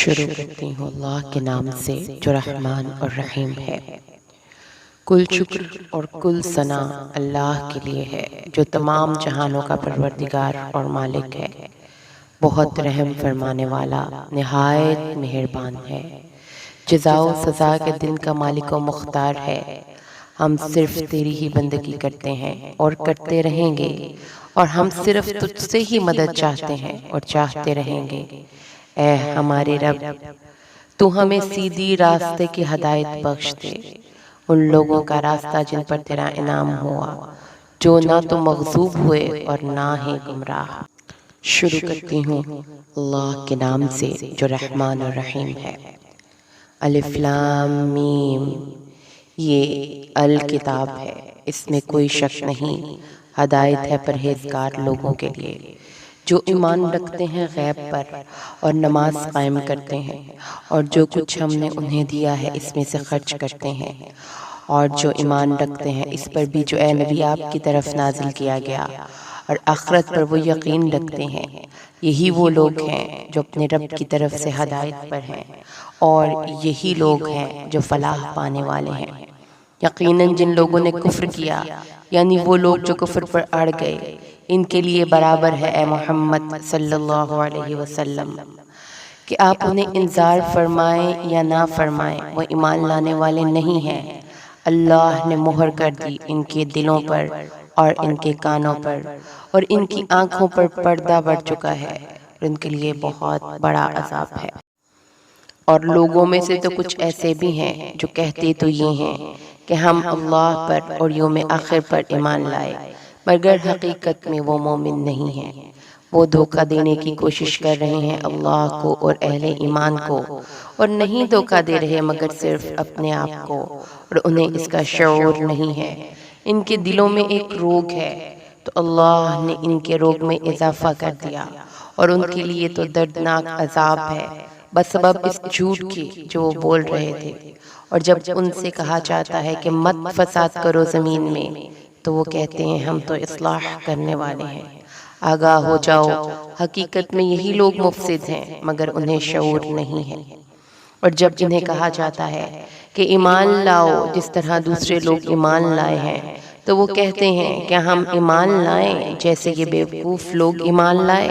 شروع کرتی ہوں اللہ کے نام سے جو رحمان اور رحیم ہے۔ کل شکر اور کل ثنا اللہ کے لیے ہے جو تمام جہانوں کا پروردگار اور مالک ہے، بہت رحم فرمانے والا، نہایت مہربان ہے، جزا و سزا کے دن کا مالک و مختار ہے۔ ہم صرف تیری ہی بندگی کرتے ہیں اور کرتے رہیں گے، اور ہم صرف تجھ سے ہی مدد چاہتے ہیں اور چاہتے رہیں گے۔ اے ہمارے رب، تو ہمیں سیدھی راستے کی ہدایت بخش دے، ان لوگوں کا راستہ جن پر تیرا انعام ہوا، جو نہ تو مغضوب ہوئے اور نہ ہی گمراہ۔ شروع کرتی ہوں اللہ کے نام سے جو رحمان اور رحیم ہے۔ الف لام میم، یہ الکتاب ہے، اس میں کوئی شک نہیں، ہدایت ہے پرہیزگار لوگوں کے لیے جو ایمان رکھتے ہیں غیب پر اور نماز قائم کرتے ہیں، اور جو کچھ ہم نے انہیں دیا ہے اس میں سے خرچ کرتے ہیں، اور جو ایمان رکھتے ہیں اس پر بھی جو اے نبی آپ کی طرف نازل کیا گیا، اور آخرت پر وہ یقین رکھتے ہیں۔ یہی وہ لوگ ہیں جو اپنے رب کی طرف سے ہدایت پر ہیں، اور یہی لوگ ہیں جو فلاح پانے والے ہیں۔ یقیناً جن لوگوں نے کفر کیا، یعنی وہ لوگ جو کفر پر اڑ گئے، ان کے لیے برابر ہے اے محمد صلی اللہ علیہ وسلم کہ آپ انہیں انذار فرمائیں یا نہ فرمائیں، وہ ایمان لانے والے نہیں ہیں۔ اللہ نے مہر کر دی ان کے دلوں پر اور ان کے کانوں پر اور ان کی آنکھوں پر پردہ بڑھ چکا ہے، اور ان کے لیے بہت بڑا عذاب ہے۔ اور لوگوں میں سے تو کچھ ایسے بھی ہیں جو کہتے تو یہ ہیں کہ ہم اللہ پر اور یوم آخر پر ایمان لائے، مگر حقیقت میں وہ مومن نہیں ہیں۔ وہ دھوکہ دینے کی کوشش کر رہے ہیں اللہ کو اور اہل ایمان کو، اور نہیں دھوکہ دے رہے مگر صرف اپنے آپ کو، اور انہیں اس کا شعور نہیں ہے۔ ان کے دلوں میں ایک روگ ہے، تو اللہ نے ان کے روگ میں اضافہ کر دیا، اور ان کے لیے تو دردناک عذاب ہے بسبب اس جھوٹ کے جو وہ بول رہے تھے۔ اور جب ان سے کہا جاتا ہے کہ مت فساد کرو زمین میں، تو وہ کہتے ہیں ہم تو اصلاح کرنے والے ہیں۔ آگاہ ہو جاؤ، حقیقت میں یہی لوگ مفسد ہیں مگر انہیں شعور نہیں ہے۔ اور جب انہیں کہا جاتا ہے کہ ایمان لاؤ جس طرح دوسرے لوگ ایمان لائے ہیں، تو وہ کہتے ہیں کہ ہم ایمان لائیں جیسے یہ بیوقوف لوگ ایمان لائے۔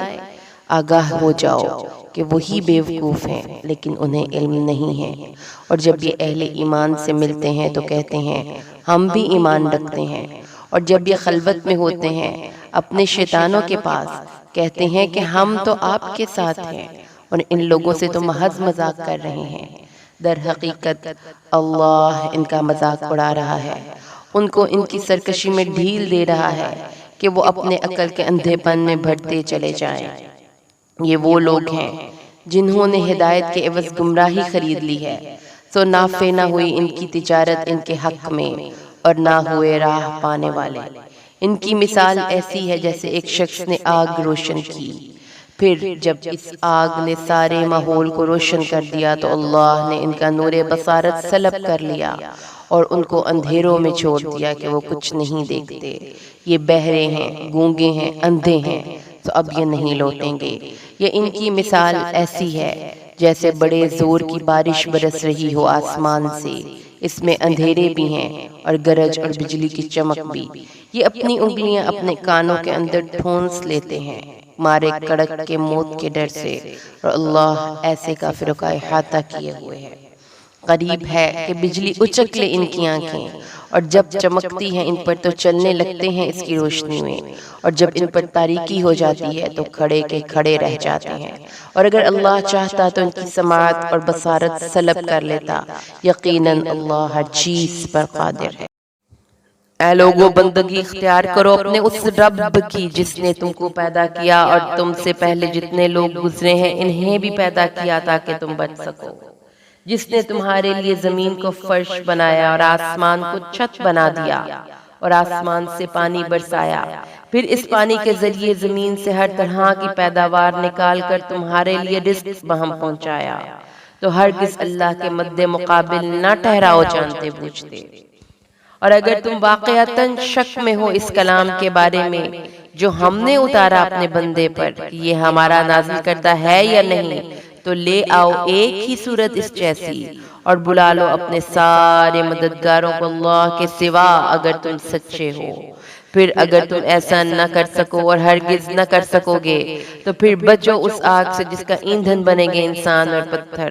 آگاہ ہو جاؤ کہ وہی بیوقوف ہیں لیکن انہیں علم نہیں ہے۔ اور جب یہ اہل ایمان سے ملتے ہیں تو کہتے ہیں ہم بھی ایمان رکھتے ہیں، اور جب یہ خلوت میں ہوتے ہیں اپنے شیطانوں کے پاس، کہتے ہیں کہ ہم تو آپ کے ساتھ ہیں، اور ان لوگوں سے تو محض مذاق کر رہے ہیں۔ در حقیقت اللہ ان کا مذاق اڑا رہا ہے، ان کو ان کی سرکشی میں ڈھیل دے رہا ہے کہ وہ اپنے عقل کے اندھے پن میں بڑھتے چلے جائیں۔ یہ وہ لوگ ہیں جنہوں نے ہدایت کے عوض گمراہی خرید لی ہے، سو نافع نہ ہوئی ان کی تجارت ان کے حق میں، اور نہ ہوئے راہ پانے والے۔ ان کی مثال ایسی ہے جیسے ایک شخص نے آگ روشن کی، پھر جب اس آگ نے سارے ماحول کو روشن کر دیا تو اللہ نے ان کا نور بصارت سلب کر لیا، اور ان کو اندھیروں میں چھوڑ دیا کہ وہ کچھ نہیں دیکھتے۔ یہ بہرے ہیں، گونگے ہیں، اندھے ہیں، تو اب یہ نہیں لوٹیں گے۔ یہ ان کی مثال ایسی ہے جیسے بڑے زور کی بارش برس رہی ہو آسمان سے، اس میں اندھیرے بھی ہیں اور گرج اور بجلی کی چمک بھی۔ یہ اپنی انگلیاں اپنے کانوں کے اندر ٹھونس لیتے ہیں مارے کڑک کے موت کے ڈر سے، اور اللہ ایسے کافروں کا احاطہ کیے ہوئے ہے۔ قریب ہے کہ بجلی اچک لے ان کی آنکھیں، اور جب چمکتی ہیں ان پر تو چلنے لگتے ہیں اس کی روشنی میں، اور جب ان پر تاریکی ہو جاتی ہے تو کھڑے کے کھڑے رہ جاتے ہیں۔ اور اگر اللہ چاہتا تو ان کی سماعت اور بصارت سلب کر لیتا، یقیناً اللہ ہر چیز پر قادر ہے۔ اے لوگو، بندگی اختیار کرو اپنے اس رب کی جس نے تم کو پیدا کیا، اور تم سے پہلے جتنے لوگ گزرے ہیں انہیں بھی پیدا کیا تاکہ تم بچ سکو، جس نے تمہارے لیے زمین کو فرش بنایا اور آسمان کو چھت بنا دیا، اور آسمان سے پانی برسایا، پھر اس پانی کے ذریعے زمین سے ہر طرح کی پیداوار نکال کر تمہارے لیے رزق بہم پہنچایا، تو ہرگز اللہ کے مد مقابل نہ ٹھہراؤ جانتے بوجھتے۔ اور اگر تم واقعتاً شک میں ہو اس کلام کے بارے میں جو ہم نے اتارا اپنے بندے پر کہ یہ ہمارا نازل کردہ ہے یا نہیں، تو لے آؤ ایک ہی صورت اس جیسی اور بلا لو اپنے سارے مددگاروں کو اللہ کے سوا اگر تم سچے ہو۔ پھر اگر تم ایسا نہ کر سکو اور ہرگز نہ کر سکو گے تو پھر بچو اس آگ سے جس کا ایندھن بنے گے انسان اور پتھر،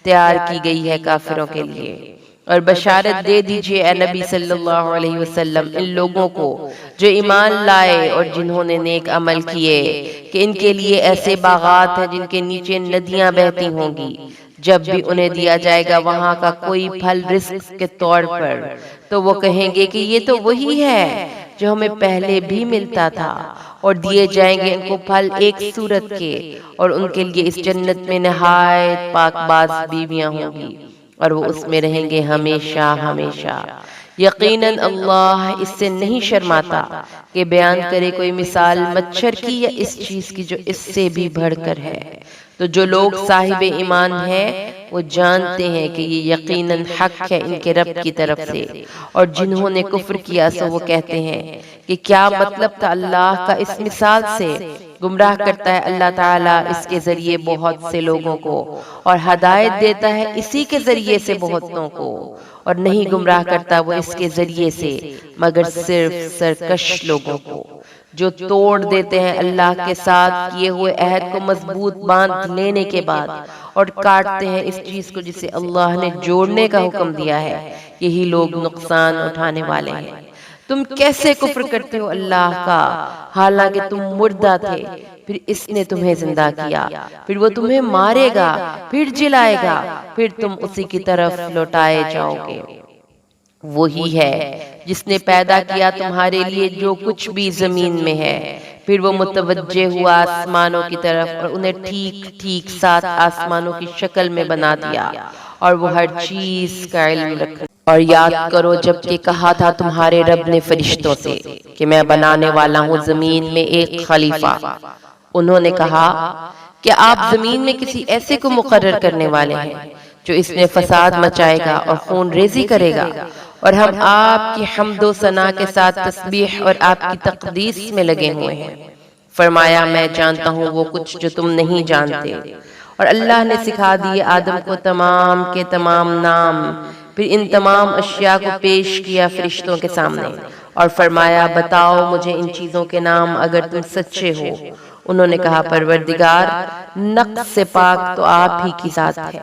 تیار کی گئی ہے کافروں کے لیے۔ اور بشارت دے دیجئے اے نبی صلی اللہ علیہ وسلم ان لوگوں کو جو ایمان لائے اور جنہوں نے نیک عمل کیے کہ ان کے لیے ایسے باغات ہیں جن کے نیچے ندیاں بہتی ہوں گی، جب بھی انہیں دیا جائے گا وہاں کا کوئی پھل رزق کے طور پر تو وہ کہیں گے کہ یہ تو وہی ہے جو ہمیں پہلے بھی ملتا تھا، اور دیے جائیں گے ان کو پھل ایک صورت کے، اور ان کے لیے اس جنت میں نہایت پاک باز بیویاں ہوں گی اور وہ اس میں رہیں گے ہمیشہ ہمیشہ۔ یقیناً اللہ اس سے نہیں شرماتا کہ بیان کرے کوئی مثال مچھر کی یا اس چیز کی جو اس سے بھی بڑھ کر ہے۔ تو جو لوگ صاحب ایمان ہیں وہ جانتے ہیں کہ یہ یقیناً حق ہے ان کے رب کی طرف سے، اور جنہوں نے کفر کیا سو وہ کہتے ہیں کہ کیا مطلب تھا اللہ کا اس مثال سے؟ گمراہ کرتا ہے اللہ تعالیٰ اس کے ذریعے بہت سے لوگوں کو اور ہدایت دیتا ہے اسی کے ذریعے سے بہتوں کو، اور نہیں گمراہ کرتا وہ اس کے ذریعے سے مگر صرف سرکش لوگوں کو جو توڑ دیتے ہیں اللہ کے ساتھ کیے ہوئے عہد کو مضبوط باندھ لینے کے بعد اور کاٹتے ہیں اس چیز کو جسے اللہ نے جوڑنے کا حکم دیا ہے، یہی لوگ نقصان اٹھانے والے ہیں۔ تم کیسے کفر کرتے ہو اللہ کا حالانکہ تم مردہ تھے، پھر اس نے تمہیں زندہ کیا، پھر وہ تمہیں مارے گا، پھر جلائے گا، پھر تم اسی کی طرف لوٹائے جاؤ گے۔ وہی ہے جس نے پیدا کیا تمہارے لیے جو کچھ بھی زمین میں ہے، پھر وہ متوجہ ہوا آسمانوں کی طرف اور انہیں ٹھیک ٹھیک 7 آسمانوں کی شکل میں بنا دیا، اور وہ ہر چیز کا علم رکھتا۔ اور یاد کرو جب کہ کہا تھا تمہارے رب نے فرشتوں سے کہ میں بنانے والا ہوں زمین میں ایک خلیفہ، انہوں نے کہا کہ آپ زمین میں کسی ایسے کو مقرر کرنے والے ہیں جو اس میں فساد مچائے گا اور خون ریزی کرے گا، اور ہم آپ کی حمد و ثنا کے ساتھ تسبیح اور آپ کی تقدیس میں لگے ہوئے ہیں۔ فرمایا میں جانتا ہوں وہ کچھ جو تم نہیں جانتے، اور اللہ نے سکھا دیے آدم کو تمام کے تمام نام، پھر ان تمام اشیاء کو پیش کیا فرشتوں کے سامنے اور فرمایا بتاؤ مجھے ان چیزوں کے نام اگر تم سچے ہو۔ انہوں نے کہا پروردگار نقص سے پاک تو آپ ہی کی ذات ہے،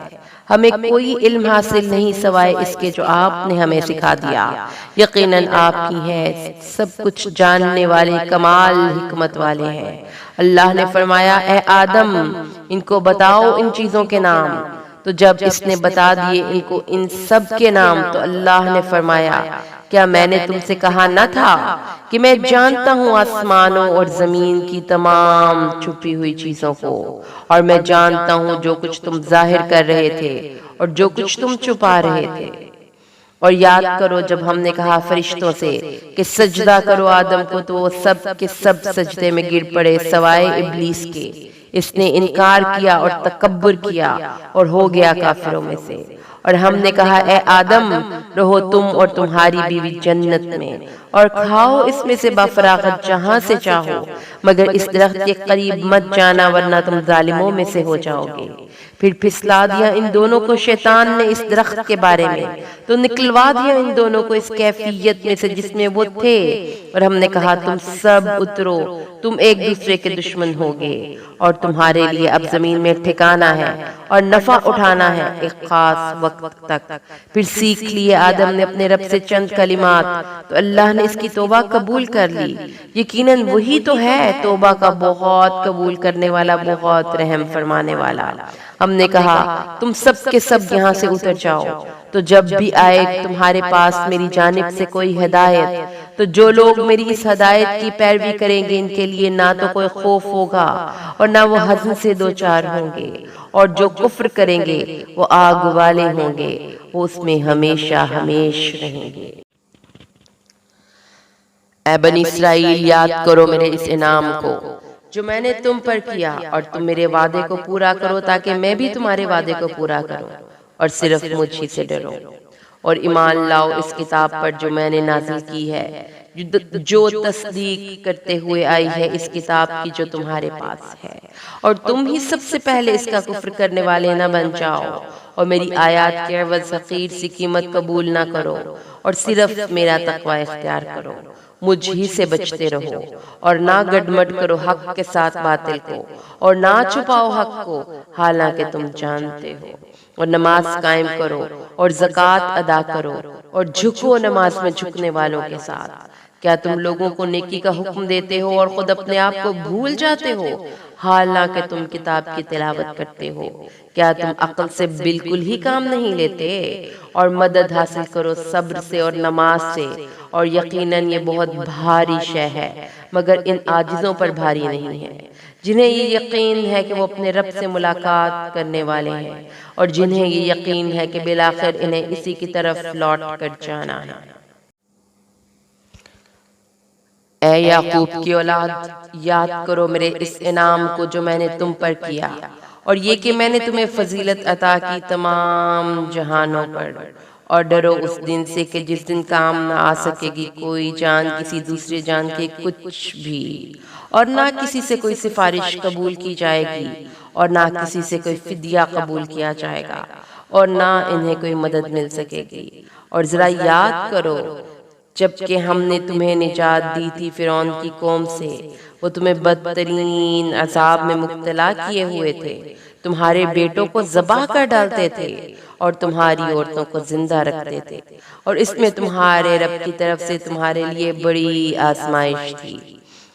ہمیں کوئی علم حاصل نہیں سوائے اس کے جو آپ نے ہمیں سکھا دیا، یقیناً آپ ہی ہیں سب کچھ جاننے والے کمال حکمت والے ہیں۔ اللہ نے فرمایا اے آدم ان کو بتاؤ ان چیزوں کے نام، تو جب اس نے بتا دیے ان کو ان سب کے نام تو اللہ نے فرمایا کیا میں نے تم سے کہا نہ تھا کہ میں جانتا ہوں آسمانوں اور زمین کی تمام چھپی ہوئی چیزوں کو، اور میں جانتا ہوں جو کچھ تم ظاہر کر رہے تھے اور جو کچھ تم چھپا رہے تھے۔ اور یاد کرو جب ہم نے کہا فرشتوں سے کہ سجدہ کرو آدم کو تو وہ سب کے سب سجدے میں گر پڑے سوائے ابلیس کے، اس نے انکار کیا اور تکبر کیا اور ہو گیا کافروں میں سے۔ اور ہم نے کہا اے آدم رہو تم اور تمہاری بیوی جنت میں اور کھاؤ اس میں سے بفراغت جہاں سے چاہو، مگر اس درخت کے قریب مت جانا ورنہ تم ظالموں میں سے ہو جاؤ گے۔ پھر پھسلا دیا ان دونوں کو شیطان نے اس درخت کے بارے میں تو نکلوا دیا ان دونوں کو اس کیفیت میں سے جس میں وہ تھے، اور ہم نے کہا تم سب اترو تم ایک دوسرے کے دشمن ہوگے، اور تمہارے لیے اب زمین میں ٹھکانا ہے اور نفع اٹھانا ہے ایک خاص وقت تک۔ پھر سیکھ لیے آدم نے اپنے رب سے چند کلمات تو اللہ نے اس کی توبہ قبول کر لی، یقیناً وہی تو ہے توبہ کا بہت قبول کرنے والا بہت رحم فرمانے والا۔ ہم نے کہا تم سب کے سب یہاں سے اتر جاؤ، تو جب بھی آئے تمہارے پاس میری جانب سے کوئی ہدایت تو جو لوگ میری اس ہدایت کی پیروی کریں گے ان کے لیے نہ تو کوئی خوف ہوگا اور نہ وہ حزن سے دوچار ہوں گے، اور جو کفر کریں گے وہ آگ والے ہوں گے، وہ اس میں ہمیشہ ہمیش رہیں گے۔ اے بنی اسرائیل یاد کرو میرے اس انعام کو جو میں نے تم پر کیا، اور تم میرے وعدے کو پورا کرو تاکہ میں بھی تمہارے وعدے کو پورا کروں، اور صرف مجھ ہی سے ڈرو۔ اور ایمان لاؤ اس کتاب پر جو میں نے نازل کی ہے، جو تصدیق کرتے ہوئے آئی ہے اس کتاب کی جو تمہارے پاس ہے، اور تم ہی سب سے پہلے اس کا کفر کرنے والے نہ بن جاؤ، اور میری آیات کے عوض حقیر سی قیمت قبول نہ کرو، اور صرف میرا تقوی اختیار کرو، مجھ ہی سے بچتے رہو، اور نہ گڈمڈ کرو حق کے ساتھ باطل کو، اور نہ چھپاؤ حق کو حالانکہ تم جانتے ہو، اور نماز قائم کرو اور زکوٰۃ ادا کرو، اور جھکو نماز میں جھکنے والوں کے ساتھ۔ کیا تم لوگوں کو نیکی کا حکم دیتے ہو اور خود اپنے آپ کو بھول جاتے ہو، حالانکہ تم کتاب کی تلاوت کرتے ہو؟ کیا تم عقل سے بالکل ہی کام نہیں لیتے؟ اور مدد حاصل کرو صبر سے اور نماز سے، اور یقیناً یہ بہت بھاری شے ہے، مگر ان عاجزوں پر بھاری نہیں ہے جنہیں یہ یقین ہے کہ وہ اپنے رب سے ملاقات کرنے والے ہیں، اور جنہیں یہ یقین ہے کہ بالآخر انہیں اسی کی طرف لوٹ کر جانا ہے۔ اے یعقوب کی اولاد، یاد کرو میرے اس انعام کو جو میں نے تم پر کیا، اور یہ کہ میں نے تمہیں فضیلت عطا کی تمام جہانوں پر، اور ڈرو اس دن سے کہ جس دن کام نہ آ سکے گی کوئی جان کسی دوسرے جان کے کچھ بھی، اور نہ کسی سے کوئی سفارش قبول کی جائے گی، اور نہ کسی سے کوئی فدیہ قبول کیا جائے گا، اور نہ انہیں کوئی مدد مل سکے گی۔ اور ذرا یاد کرو جبکہ ہم نے تمہیں نجات دی تھی فرعون کی قوم سے، وہ تمہیں بدترین عذاب میں مبتلا کیے ہوئے تھے، تمہارے بیٹوں کو ذبح کر ڈالتے تھے اور تمہاری عورتوں کو زندہ رکھتے تھے، اور اس میں تمہارے رب کی طرف سے تمہارے لیے بڑی آزمائش تھی۔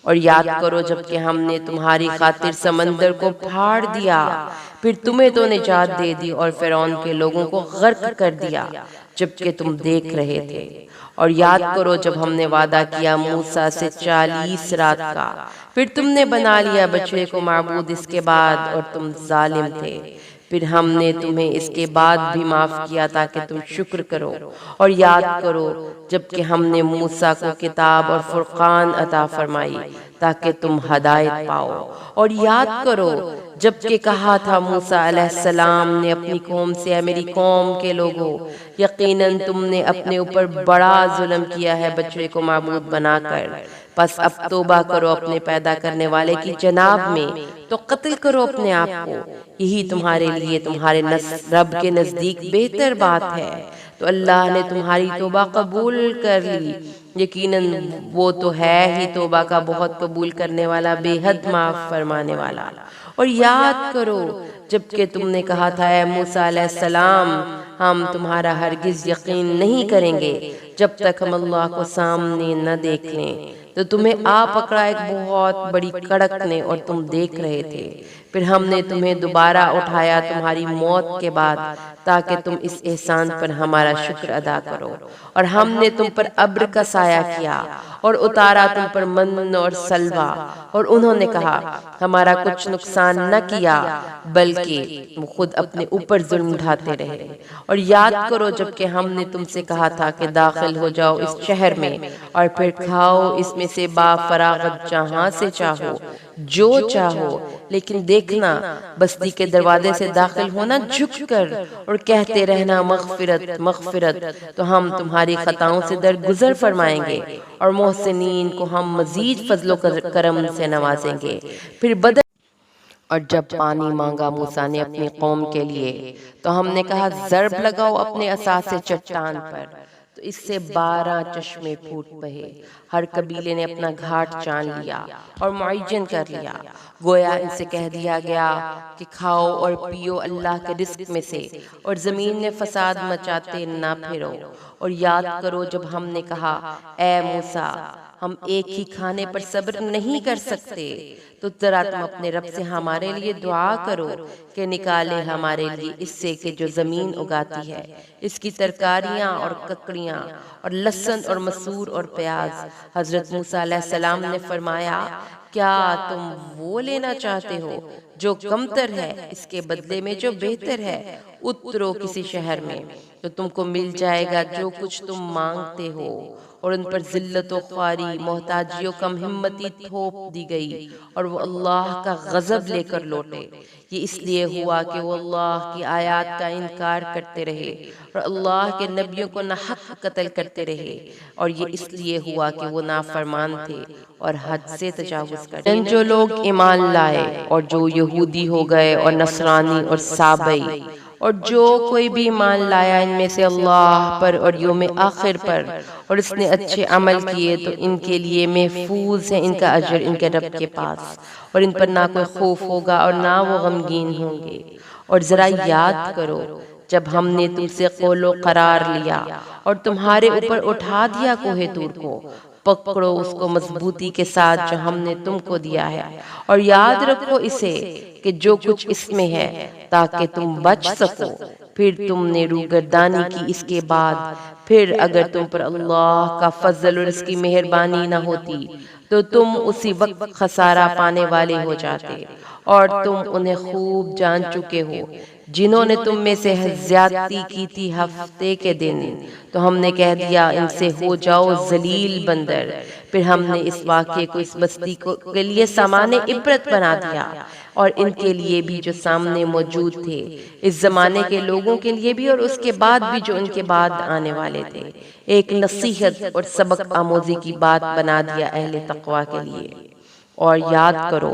اور یاد کرو جبکہ ہم نے تمہاری خاطر سمندر کو پھاڑ دیا، پھر تمہیں تو نجات دے دی اور فرعون کے لوگوں کو غرق کر دیا جبکہ تم دیکھ رہے تھے۔ اور یاد کرو جب ہم نے وعدہ کیا موسیٰ سے 40 رات کا، پھر تم نے بنا لیا بچڑے کو معبود اس کے بعد، اور تم ظالم تھے، پھر ہم نے تمہیں اس کے بعد بھی معاف کیا تاکہ تم شکر کرو۔ اور یاد کرو جبکہ ہم نے موسیٰ کو کتاب اور فرقان عطا فرمائی تاکہ تم ہدایت پاؤ۔ اور یاد کرو جبکہ کہا تھا موسیٰ علیہ السلام نے اپنی قوم سے، اے میری قوم کے لوگوں، یقیناً تم نے اپنے اوپر بڑا ظلم کیا ہے بچڑے کو معبود بنا کر، پس اب توبہ کرو اپنے پیدا کرنے والے کی جناب میں، تو قتل کرو اپنے آپ کو، یہی تمہارے لیے تمہارے رب کے نزدیک بہتر بات ہے۔ تو اللہ نے تمہاری توبہ قبول کر لی، یقیناً وہ تو ہے ہی توبہ کا بہت قبول کرنے والا، بے حد معاف فرمانے والا۔ اور یاد کرو جبکہ تم نے کہا تھا اے موسیٰ علیہ السلام، ہم تمہارا ہرگز یقین نہیں کریں گے جب تک ہم اللہ کو سامنے نہ دیکھ لیں، تو تمہیں آ پکڑا ایک بہت بڑی کڑک نے اور تم دیکھ رہے تھے، پھر ہم نے تمہیں دوبارہ اٹھایا تمہاری موت کے بعد تاکہ تم اس احسان پر ہمارا شکر ادا کرو، اور ہم نے تم پر ابر کا سایہ کیا اور اتارا تم پر من اور سلوہ، اور انہوں نے کہا ہمارا کچھ نقصان نہ کیا بلکہ وہ خود اپنے اوپر ظلم ڈھاتے رہے۔ اور یاد کرو جبکہ ہم نے تم سے کہا تھا کہ داخل ہو جاؤ اس شہر میں اور پھر کھاؤ اس میں سے با فراغت جہاں سے چاہو جو چاہو، لیکن دیکھنا بستی کے دروازے سے داخل ہونا جھک کر اور کہتے رہنا مغفرت مغفرت، تو ہم تمہاری خطاؤں سے درگزر فرمائیں گے اور محسنین کو ہم مزید فضل و کرم سے نوازیں گے۔ پھر بدر اور جب پانی مانگا موسیٰ نے اپنی قوم کے لیے تو ہم نے کہا ضرب لگاؤ اپنے عصا سے چٹان پر، تو اس سے 12 چشمے پھوٹ بہے، ہر قبیلے نے اپنا گھاٹ جان لیا اور معین کر لیا، گویا ان سے کہہ دیا گیا کہ کھاؤ اور پیو اللہ کے رزق میں سے، اور زمین میں فساد مچاتے نہ پھرو۔ اور یاد کرو جب ہم نے کہا اے موسیٰ ہم ایک ہی کھانے پر صبر نہیں کر سکتے، تو ذرا تم اپنے رب سے ہمارے لیے دعا کرو کہ نکالے ہمارے لیے اس سے کہ جو زمین اگاتی ہے اس کی ترکاریاں اور ککڑیاں اور لہسن اور مسور اور پیاز۔ حضرت موسیٰ علیہ السلام نے فرمایا کیا تم وہ لینا چاہتے ہو جو کمتر ہے اس کے بدلے میں جو بہتر ہے اترو کسی شہر میں، تو تم کو مل جائے گا جو کچھ تم مانگتے ہو۔ اور ان پر ذلت و خواری، محتاجی و کم ہمتی تھوپ دی گئی، اور وہ اللہ کا غضب لے کر لوٹے۔ یہ اس لیے ہوا کہ وہ اللہ کی آیات کا انکار کرتے رہے اور اللہ کے نبیوں کو ناحق قتل کرتے رہے، اور یہ اس لیے ہوا کہ وہ نافرمان تھے اور حد سے تجاوز کرتے۔ جو لوگ ایمان لائے اور جو یہودی ہو گئے اور نصرانی اور سابئی، اور جو کوئی بھی ایمان لایا ان میں سے اللہ پر اور یوم آخر پر، اور اس نے اچھے عمل کیے، تو ان کے لیے محفوظ ہے ان کا اجر ان کے رب کے پاس، اور ان پر نہ کوئی خوف ہوگا اور نہ وہ غمگین ہوں گے۔ اور ذرا یاد کرو جب ہم نے تم سے قول و قرار لیا اور تمہارے اوپر اٹھا دیا کوہ طور کو، پکڑو اس کو مضبوطی کے ساتھ جو ہم نے تم کو دیا ہے، اور یاد رکھو اسے کہ جو کچھ اس میں ہے، تاکہ تم بچ سکو۔ پھر تم نے روگردانی کی اس کے بعد، پھر اگر تم پر اللہ کا فضل اور اس کی مہربانی نہ ہوتی تو تم اسی وقت خسارہ پانے والے ہو جاتے، اور تم انہیں خوب جان چکے ہو جنہوں نے تم میں سے زیادتی کی تھی ہفتے کے دن، تو ہم نے کہہ دیا ان سے ہو جاؤ ذلیل بندر۔ پھر ہم نے اس واقعے کو اس بستی کے لیے سامان عبرت بنا دیا، اور ان کے لیے بھی جو سامنے موجود تھے، اس زمانے کے لوگوں کے لیے بھی اور اس کے بعد بھی جو ان کے بعد آنے والے تھے، ایک نصیحت اور سبق آموزی کی بات بنا دیا اہل تقوی کے لیے۔ اور یاد کرو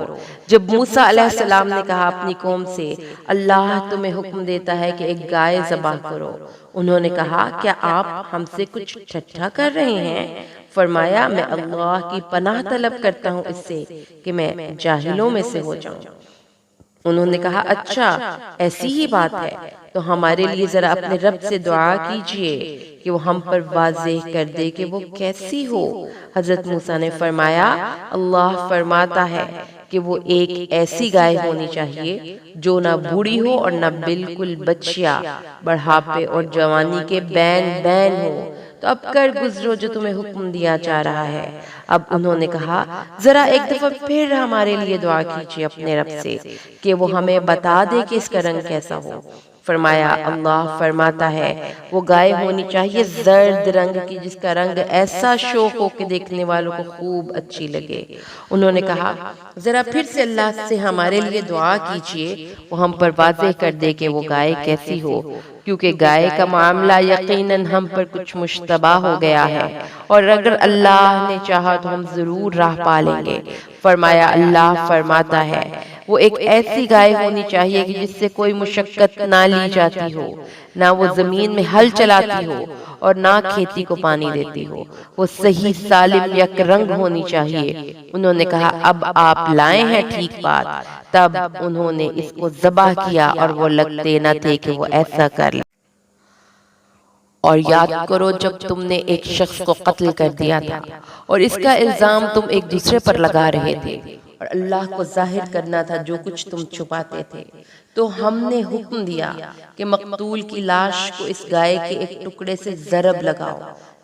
جب موسیٰ علیہ السلام نے کہا اپنی قوم سے، اللہ تمہیں حکم دیتا ہے کہ ایک گائے ذبح کرو، انہوں نے کہا کیا آپ ہم سے کچھ ٹھٹھا کر رہے ہیں؟ فرمایا میں اللہ کی پناہ طلب کرتا ہوں اس سے کہ میں جاہلوں میں سے ہو جاؤں۔ انہوں نے کہا اچھا ایسی ہی بات ہے تو ہمارے لیے ذرا اپنے رب سے دعا کیجئے کہ وہ ہم پر واضح کر دے کہ وہ کیسی ہو۔ حضرت موسیٰ نے فرمایا اللہ فرماتا ہے کہ وہ ایک ایسی گائے ہونی چاہیے جو نہ بوڑھی ہو اور نہ بالکل بچیا، بڑھاپے اور جوانی کے بین بین ہو۔ تو اب کر گزرو جو تمہیں حکم دیا جا رہا ہے۔ اب انہوں نے کہا ذرا ایک دفعہ پھر ہمارے لیے دعا کیجئے اپنے رب سے کہ وہ ہمیں بتا دے کہ اس کا رنگ کیسا ہو۔ فرمایا اللہ فرماتا ہے وہ گائے ہونی چاہیے زرد رنگ کی، جس کا رنگ ایسا شوق ہو کہ دیکھنے والوں کو خوب اچھی لگے۔ انہوں نے کہا ذرا پھر سے اللہ سے ہمارے لیے دعا کیجئے وہ ہم پر واضح کر دے کہ وہ گائے کیسی ہو، کیونکہ گائے کا معاملہ یقیناً ہم پر کچھ مشتبہ ہو گیا ہے، اور اگر اللہ نے چاہا تو ہم ضرور راہ پا لیں گے۔ فرمایا اللہ فرماتا ہے وہ ایک ایسی گائے ہونی چاہیے کہ جس سے کوئی مشقت نہ لی جاتی ہو، نہ وہ زمین میں ہل چلاتی ہو اور نہ کھیتی کو پانی دیتی ہو، وہ صحیح سالم یک رنگ ہونی چاہیے۔ انہوں نے کہا اب آپ لائے ہیں ٹھیک بات۔ تب انہوں نے اس کو ذبح کیا اور وہ لگتے نہ تھے کہ وہ ایسا کر لیں۔ اور یاد کرو جب تم نے ایک شخص کو قتل کر دیا تھا اور اس کا الزام تم ایک دوسرے پر لگا رہے تھے، اور اللہ کو ظاہر کرنا تھا جو کچھ تم چھپاتے تھے، تو ہم نے حکم دیا کہ مقتول کی لاش کو اس گائے کے ایک ٹکڑے سے ضرب لگاؤ۔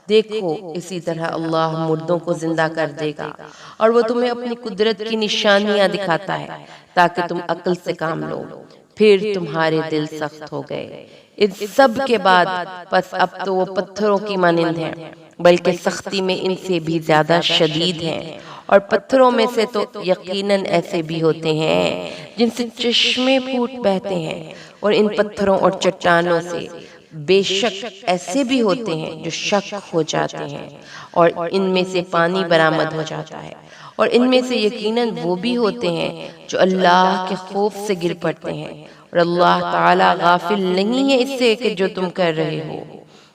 دیکھو اسی طرح اللہ مردوں کو زندہ کر دے گا، اور وہ تمہیں اپنی قدرت کی نشانیاں دکھاتا ہے تاکہ تم عقل سے کام لو۔ پھر تمہارے دل سخت ہو گئے ان سب کے بعد، پس اب تو وہ پتھروں کی مانند ہیں، بلکہ سختی میں ان سے بھی زیادہ شدید ہیں۔ اور پتھروں میں سے تو یقیناً ایسے بھی ہوتے ہیں جن سے چشمے پھوٹ بہتے ہیں، اور ان پتھروں اور چٹانوں سے بے شک ایسے بھی ہوتے ہیں جو شک ہو جاتے ہیں، اور ان میں سے پانی برآمد ہو جاتا ہے، اور ان میں سے یقیناً وہ بھی ہوتے ہیں جو اللہ کے خوف سے گر پڑتے ہیں، اور اللہ تعالی غافل نہیں ہے اس سے کہ جو تم کر رہے ہو۔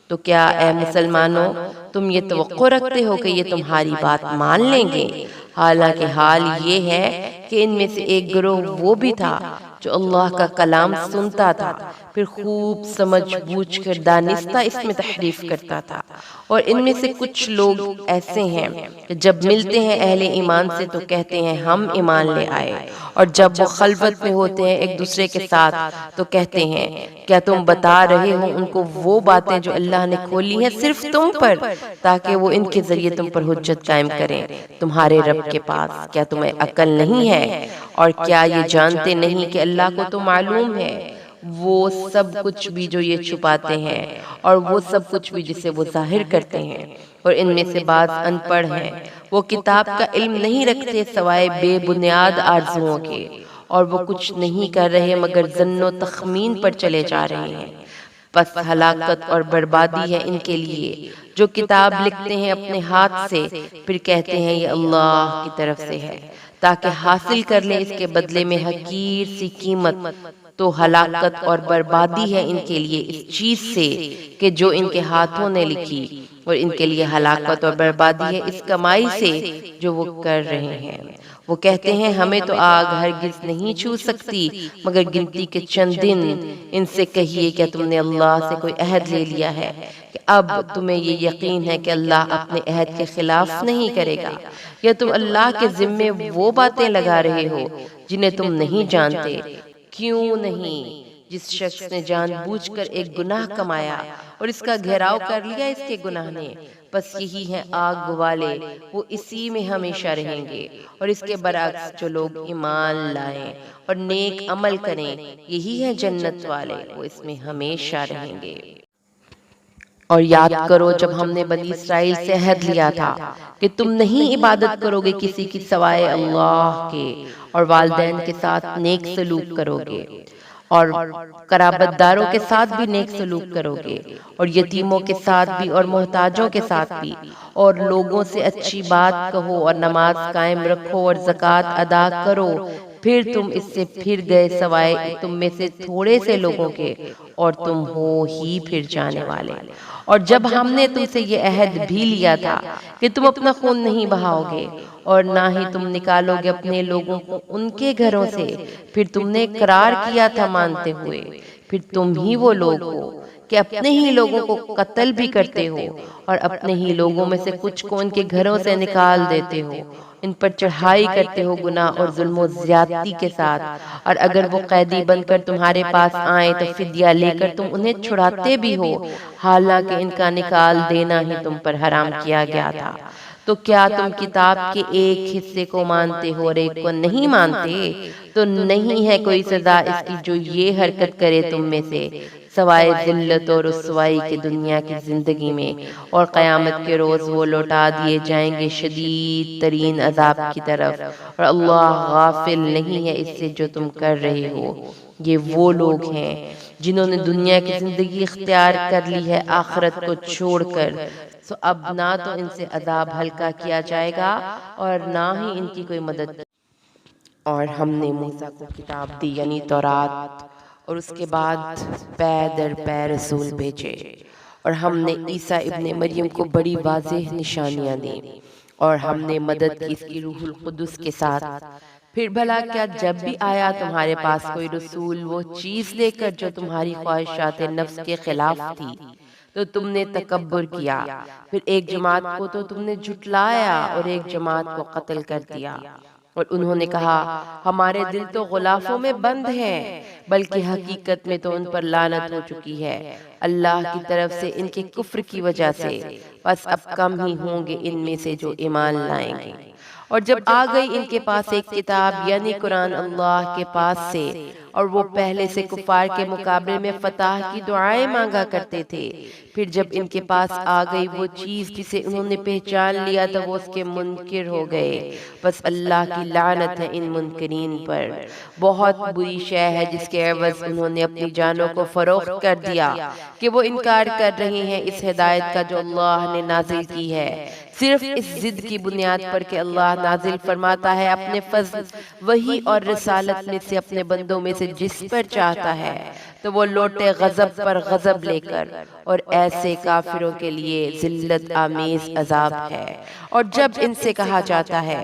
تو کیا اے مسلمانوں تم یہ توقع رکھتے ہو کہ یہ تمہاری بات مان لیں گے؟ حالانکہ حال یہ ہے کہ ان میں سے ایک گروہ وہ بھی تھا جو اللہ کا کلام سنتا تھا، پھر خوب سمجھ بوجھ کر دانستہ اس میں تحریف کرتا تھا۔ اور ان میں سے کچھ لوگ ایسے ہیں کہ جب ملتے ہیں اہل ایمان سے تو کہتے ہیں ہم ایمان لے آئے، اور جب وہ خلوت میں ہوتے ہیں ایک دوسرے کے ساتھ تو کہتے ہیں کیا تم بتا رہے ہو ان کو وہ باتیں جو اللہ نے کھولی ہیں صرف تم پر، تاکہ وہ ان کے ذریعے تم پر حجت قائم کریں تمہارے رب کے پاس؟ کیا تمہیں عقل نہیں ہے؟ اور کیا یہ جانتے نہیں کہ اللہ کو تو معلوم ہے وہ سب کچھ بھی جو یہ چھپاتے ہیں، اور وہ سب کچھ بھی جسے وہ ظاہر کرتے ہیں؟ اور ان میں سے بعض ان پڑھ ہیں، وہ کتاب کا علم نہیں رکھتے سوائے بے بنیاد آرزوؤں کے، اور وہ کچھ نہیں کر رہے مگر ظن و تخمین پر چلے جا رہے ہیں۔ پس ہلاکت اور بربادی ہے ان کے لیے جو کتاب لکھتے ہیں اپنے ہاتھ سے، پھر کہتے ہیں یہ اللہ کی طرف سے ہے، تاکہ حاصل کر لیں اس کے بدلے میں حقیر سی قیمت۔ تو ہلاکت اور بربادی ہے ان کے لیے اس چیز سے کہ جو ان کے ہاتھوں نے لکھی، اور ان کے لیے ہلاکت اور بربادی ہے اس کمائی سے جو وہ کر رہے ہیں۔ وہ کہتے ہیں ہمیں تو آگ ہرگز نہیں چھو سکتی مگر گنتی کے چند دن۔ ان سے کہیے کیا تم نے اللہ سے کوئی عہد لے لیا ہے کہ اب تمہیں یہ یقین ہے کہ اللہ اپنے عہد کے خلاف نہیں کرے گا؟ یا تم اللہ کے ذمے وہ باتیں لگا رہے ہو جنہیں تم نہیں جانتے؟ کیوں نہیں؟ جس شخص نے جان بوجھ کر ایک گناہ کمایا اور اس کا گھیراؤ کر لیا اس کے گناہ نے، بس یہی ہیں آگ والے، وہ اسی میں ہمیشہ رہیں گے۔ اور اس کے برعکس جو لوگ ایمان لائیں اور نیک عمل کریں، یہی ہیں جنت والے، وہ اس میں ہمیشہ رہیں گے۔ اور یاد کرو جب ہم نے بنی اسرائیل سے عہد لیا تھا کہ تم نہیں عبادت کرو گے کسی کی سوائے اللہ کے، اور والدین کے ساتھ نیک سلوک کرو گے، اور قرابت داروں کے ساتھ بھی نیک سلوک کرو گے، اور یتیموں کے ساتھ بھی اور محتاجوں کے ساتھ بھی، اور لوگوں سے اچھی بات کہو اور نماز قائم رکھو اور زکوٰۃ ادا کرو۔ پھر تم اس سے پھر گئے سوائے تم میں سے تھوڑے سے لوگوں کے، اور تم ہو ہی پھر جانے والے۔ اور جب ہم نے تم سے یہ عہد بھی لیا تھا کہ تم اپنا خون نہیں بہاؤ گے اور نہ ہی تم نکالو گے اپنے لوگوں کو ان کے گھروں سے، پھر تم نے اقرار کیا تھا مانتے ہوئے، پھر تم ہی وہ لوگ ہو کہ اپنے ہی لوگوں کو قتل بھی کرتے ہو، اور اپنے ہی لوگوں میں سے کچھ کو ان کے گھروں سے نکال دیتے ہو، ان پر چڑھائی کرتے ہو گناہ اور ظلم و زیادتی کے ساتھ۔ اور اگر وہ قیدی بن کر تمہارے پاس آئیں تو فدیہ لے کر تم انہیں چھڑاتے بھی ہو، حالانکہ ان کا نکال دینا ہی تم پر حرام کیا گیا تھا۔ تو کیا تم کتاب کے ایک حصے کو مانتے ہو اور ایک کو نہیں مانتے؟ تو نہیں ہے کوئی سزا اس کی جو یہ حرکت کرے تم میں سے، سوائے ذلت اور رسوائی کے دنیا کی زندگی میں، اور قیامت کے روز وہ لوٹا دیے جائیں گے شدید ترین عذاب کی طرف، اور اللہ غافل نہیں ہے اس سے جو تم کر رہے ہو۔ یہ وہ لوگ ہیں جنہوں نے دنیا کی زندگی اختیار کر لی ہے آخرت کو چھوڑ کر، سو اب نہ تو ان سے عذاب ہلکا کیا جائے گا اور نہ ہی ان کی کوئی مدد۔ اور ہم نے موسیٰ کو کتاب دی یعنی تورات، اور اس کے بعد پے در پے رسول بھیجے، اور ہم نے عیسیٰ ابن مریم کو بڑی واضح نشانیاں دیں، اور ہم نے مدد کی اس کی روح القدس کے ساتھ۔ پھر بھلا کیا جب بھی آیا تمہارے پاس کوئی رسول وہ چیز لے کر جو تمہاری خواہشات نفس کے خلاف تھی تو تم نے تکبر کیا، پھر ایک جماعت کو تو تم نے جھٹلایا اور ایک جماعت کو قتل کر دیا۔ اور انہوں نے کہا ہمارے دل تو غلافوں میں بند ہیں، بلکہ حقیقت میں تو ان پر لعنت ہو چکی ہے اللہ کی طرف سے ان کے کفر کی وجہ سے، بس اب کم ہی ہوں گے ان میں سے جو ایمان لائیں گے۔ اور جب آ گئی ان کے پاس ایک کتاب یعنی قرآن اللہ کے پاس سے، اور وہ پہلے سے کفار کے مقابلے میں فتح کی دعائیں مانگا کرتے تھے، پھر جب ان کے پاس آ گئی وہ چیز جسے انہوں نے پہچان لیا تو وہ اس کے منکر ہو گئے۔ بس اللہ کی لعنت ہے ان منکرین پر، بہت بری شے ہے جس کے عوض انہوں نے اپنی جانوں کو فروخت کر دیا کہ وہ انکار کر رہے ہیں اس ہدایت کا جو اللہ نے نازل کی ہے، صرف اس ضد کی بنیاد پر کہ اللہ نازل فرماتا ہے اپنے فضل وحی اور رسالت میں سے اپنے بندوں میں سے جس پر چاہتا ہے، تو وہ لوٹے غضب پر غضب لے کر، اور ایسے کافروں کے لیے ذلت آمیز عذاب ہے۔ اور جب ان سے کہا جاتا ہے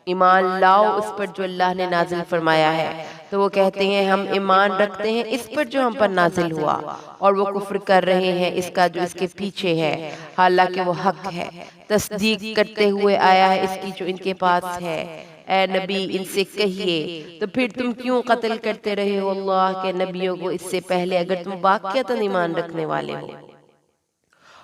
ایمان لاؤ اس پر جو اللہ نے نازل فرمایا ہے، تو وہ کہتے ہیں ہم ایمان رکھتے ہیں اس پر جو ہم پر نازل ہوا، اور وہ کفر کر رہے ہیں اس کا جو اس کے پیچھے ہے، حالانکہ وہ حق ہے، تصدیق کرتے ہوئے آیا ہے اس کی جو ان کے پاس ہے۔ اے نبی ان سے کہیے تو پھر تم کیوں قتل کرتے رہے ہو اللہ کے نبیوں کو اس سے پہلے، اگر تم واقعتاً ایمان رکھنے والے ہو؟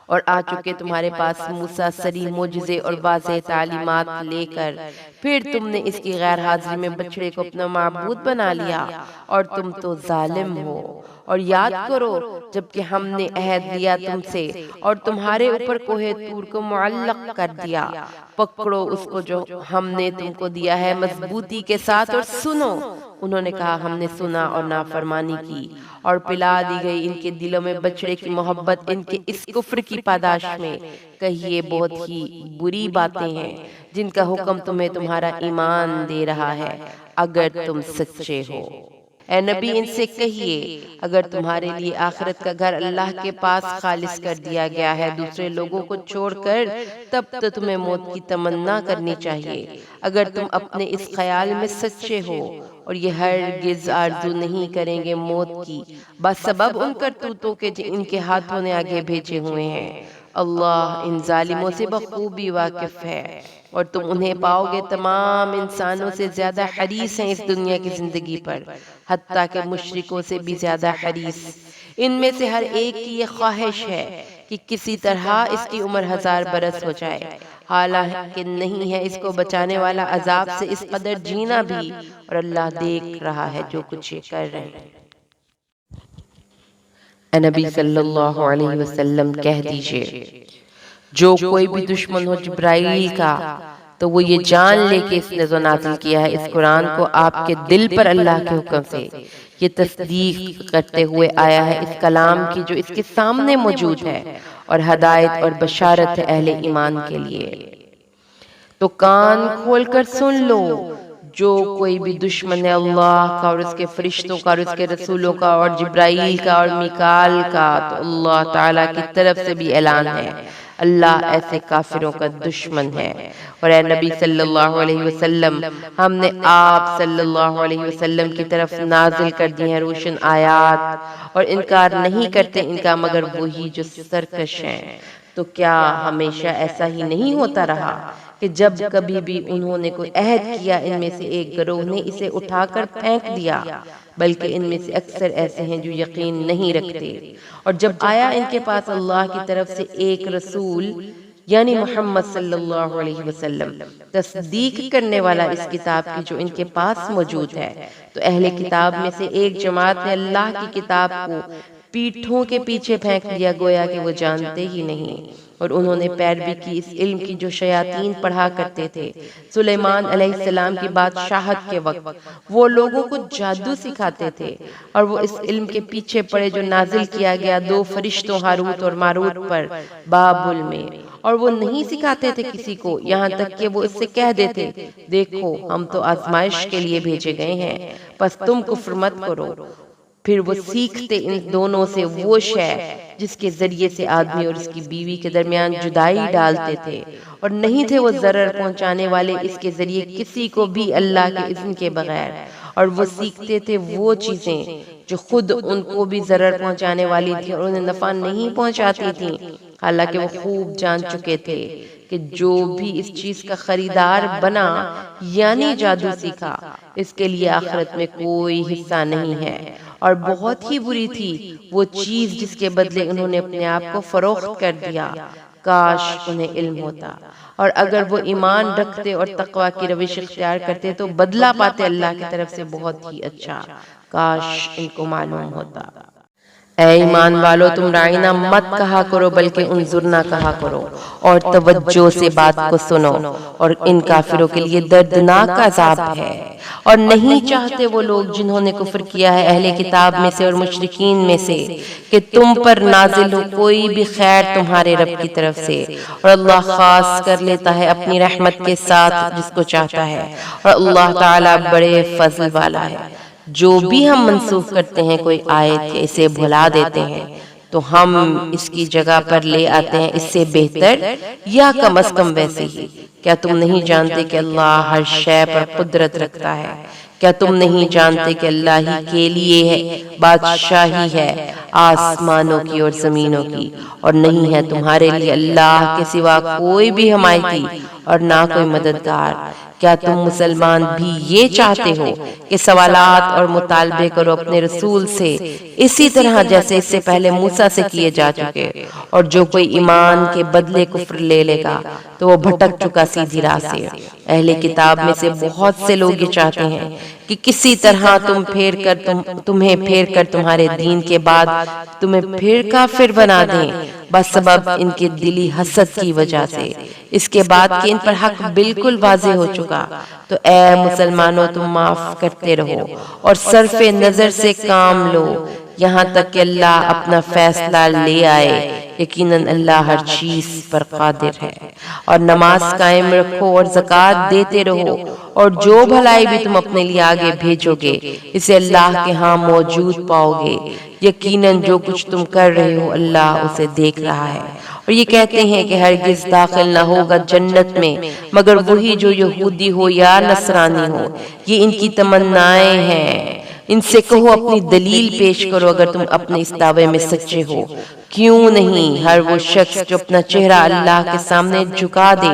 اور آ چکے تمہارے پاس موسیٰ صریح معجزے اور واضح تعلیمات لے کر، پھر تم نے اس کی غیر حاضری میں بچڑے کو اپنا معبود بنا لیا، اور تم تو ظالم ہو۔ اور یاد کرو جبکہ ہم نے عہد لیا تم سے اور تمہارے اوپر کوہ طور کو معلق کر دیا، پکڑو اس کو جو ہم نے تم کو دیا ہے مضبوطی کے ساتھ اور سنو۔ انہوں نے کہا ہم نے سنا اور نافرمانی کی، اور پلا دی گئی ان کے دلوں میں بچڑے کی محبت ان کے اس کفر کی پاداش میں۔ کہیے بہت ہی بری باتیں ہیں جن کا حکم تمہیں تمہارا ایمان دے رہا ہے، اگر تم سچے ہو۔ اے نبی ان سے کہیے اگر تمہارے لیے آخرت کا گھر اللہ کے پاس خالص کر دیا گیا ہے دوسرے لوگوں کو چھوڑ کر، تب تو تمہیں موت کی تمنا کرنی چاہیے، اگر تم اپنے اس خیال میں سچے ہو، اور یہ ہرگز آرزو نہیں کریں گے موت کی، بسبب ان کرتوتوں کے جو ان کے ہاتھوں نے آگے بھیجے ہوئے ہیں۔ اللہ ان ظالموں سے بخوبی واقف ہے، اور تم انہیں پاؤ گے تمام انسانوں سے زیادہ حریص ہیں اس دنیا کی زندگی پر، حتیٰ کہ مشرکوں سے بھی زیادہ حریص۔ ان میں سے ہر ایک کی یہ خواہش ہے کہ کسی طرح اس کی عمر 1000 برس ہو جائے، حالانکہ نہیں ہے اس کو بچانے والا عذاب سے اس قدر جینا بھی، اور اللہ دیکھ رہا ہے جو کچھ یہ کر رہے ہیں۔ اے نبی صلی اللہ علیہ وسلم کہہ دیجئے جو کوئی بھی دشمن ہو جبرائیل کا، تو وہ یہ جان لے کہ اس نے جو نازل کیا ہے اس قرآن کو آپ کے دل پر اللہ کے حکم سے، یہ تصدیق کرتے ہوئے آیا ہے اس کلام کی جو اس کے سامنے موجود ہے، اور ہدایت اور بشارت ہے اہل ایمان کے لیے۔ تو کان کھول کر سن لو، جو کوئی بھی دشمن ہے اللہ کا اور اس کے فرشتوں کا اور اس کے رسولوں کا اور جبرائیل کا اور میکال کا، تو اللہ تعالیٰ کی طرف سے بھی اعلان ہے اللہ ایسے کافروں کا دشمن ہے۔ اور اے نبی صلی اللہ علیہ وسلم ہم نے آپ صلی اللہ علیہ وسلم کی طرف نازل کر دی ہیں روشن آیات، اور انکار نہیں کرتے ان کا مگر وہی جو سرکش ہیں۔ تو کیا ہمیشہ ایسا ہی نہیں ہوتا رہا کہ جب کبھی بھی انہوں نے کوئی عہد کیا ان میں سے ایک گروہ نے اسے اٹھا کر پھینک دیا، بلکہ ان میں سے اکثر ایسے ہیں جو یقین نہیں رکھتے۔ اور جب آیا ان کے پاس اللہ کی طرف سے ایک رسول یعنی محمد صلی اللہ علیہ وسلم تصدیق کرنے والا اس کتاب کی جو ان کے پاس موجود ہے، تو اہل کتاب میں سے ایک جماعت نے اللہ کی کتاب کو پیٹھوں کے پیچھے پھینک دیا، گویا کہ وہ جانتے ہی نہیں، اور انہوں نے پیروی کی اس علم کی جو شیاطین پڑھا کرتے تھے۔ سلیمان علیہ السلام کی بادشاہت کے وقت وہ لوگوں کو جادو سکھاتے تھے، اور وہ اس علم کے پیچھے پڑے جو نازل کیا گیا 2 فرشتوں ہاروت اور ماروت پر بابل میں، اور وہ نہیں سکھاتے تھے کسی کو، یہاں تک کہ وہ اس سے کہہ دیتے دیکھو ہم تو آزمائش کے لیے بھیجے گئے ہیں، پس تم کفر مت کرو۔ پھر وہ سیکھتے ان دونوں سے وہ شے جس کے ذریعے سے آدمی اور اس کی بیوی کے درمیان جدائی ڈالتے تھے، اور نہیں تھے وہ ضرر پہنچانے والے اس کے ذریعے کسی کو بھی اللہ کے اذن کے بغیر، اور وہ سیکھتے تھے وہ چیزیں جو خود ان کو بھی ضرر پہنچانے والی تھی اور انہیں نفع نہیں پہنچاتی تھیں، حالانکہ وہ خوب جان چکے تھے کہ جو بھی اس چیز کا خریدار بنا یعنی جادو سیکھا، اس کے لیے آخرت میں کوئی حصہ نہیں ہے، اور بہت ہی بری تھی وہ چیز جس کے بدلے انہوں نے اپنے آپ کو فروخت کر دیا۔ کاش انہیں علم ہوتا، اور اگر وہ ایمان رکھتے اور تقوی کی روش اختیار کرتے تو بدلہ پاتے اللہ کی طرف سے بہت ہی اچھا، کاش ان کو معلوم ہوتا۔ اے ایمان والو تم رائنا مت کہا کرو بلکہ انظرنا کہا کرو، اور توجہ سے بات کو سنو، اور ان کافروں کے لیے دردناک عذاب ہے۔ اور نہیں چاہتے وہ لوگ جنہوں نے کفر کیا ہے اہل کتاب میں سے اور مشرکین میں سے کہ تم پر نازل ہو کوئی بھی خیر تمہارے رب کی طرف سے، اور اللہ خاص کر لیتا ہے اپنی رحمت کے ساتھ جس کو چاہتا ہے، اور اللہ تعالیٰ بڑے فضل والا ہے۔ جو بھی ہم منسوخ کرتے ہیں کوئی آیت یا اسے بھلا دیتے ہیں تو ہم اس کی جگہ پر لے آتے ہیں اس سے بہتر یا کم از کم ویسے ہی۔ کیا تم نہیں جانتے کہ اللہ ہر شے پر قدرت رکھتا ہے؟ کیا تم نہیں جانتے کہ اللہ ہی کے لیے ہے بادشاہی ہے آسمانوں کی اور زمینوں کی، اور نہیں ہے تمہارے لیے اللہ کے سوا کوئی بھی حمایتی اور نہ کوئی مددگار۔ کیا تم مسلمان بھی یہ چاہتے ہو کہ سوالات اور مطالبے کرو اپنے رسول سے اسی طرح جیسے اس سے پہلے موسیٰ سے کیے جا چکے، اور جو کوئی ایمان کے بدلے کفر لے لے گا تو وہ بھٹک چکا سیدھی راہ سے۔ اہل کتاب میں سے بہت سے لوگ یہ چاہتے ہیں کہ کسی طرح تمہیں پھیر کر تمہارے دین کے بعد تمہیں پھر کافر بنا دیں، بس سبب ان کے دلی حسد کی وجہ سے، اس کے بعد کہ ان پر حق بالکل واضح ہو چکا۔ تو اے مسلمانوں، تم معاف کرتے رہو اور صرف نظر سے کام لو یہاں تک کہ اللہ اپنا فیصلہ لے آئے، یقیناً اللہ ہر چیز پر قادر ہے۔ اور نماز قائم رکھو اور زکوٰۃ دیتے رہو، اور جو بھلائی بھی تم اپنے لیے آگے بھیجو گے اسے اللہ کے ہاں موجود پاؤ گے، یقیناً جو کچھ تم کر رہے ہو اللہ اسے دیکھ رہا ہے۔ اور یہ کہتے ہیں کہ ہرگز داخل نہ ہوگا جنت میں مگر وہی جو یہودی ہو یا نصرانی ہو، یہ ان کی تمنائیں ہیں۔ ان سے کہو اپنی دلیل پیش کرو اگر تم اپنے اس دعوے میں سچے ہو۔ کیوں نہیں ہر وہ شخص جو اپنا چہرہ اللہ کے سامنے جھکا دے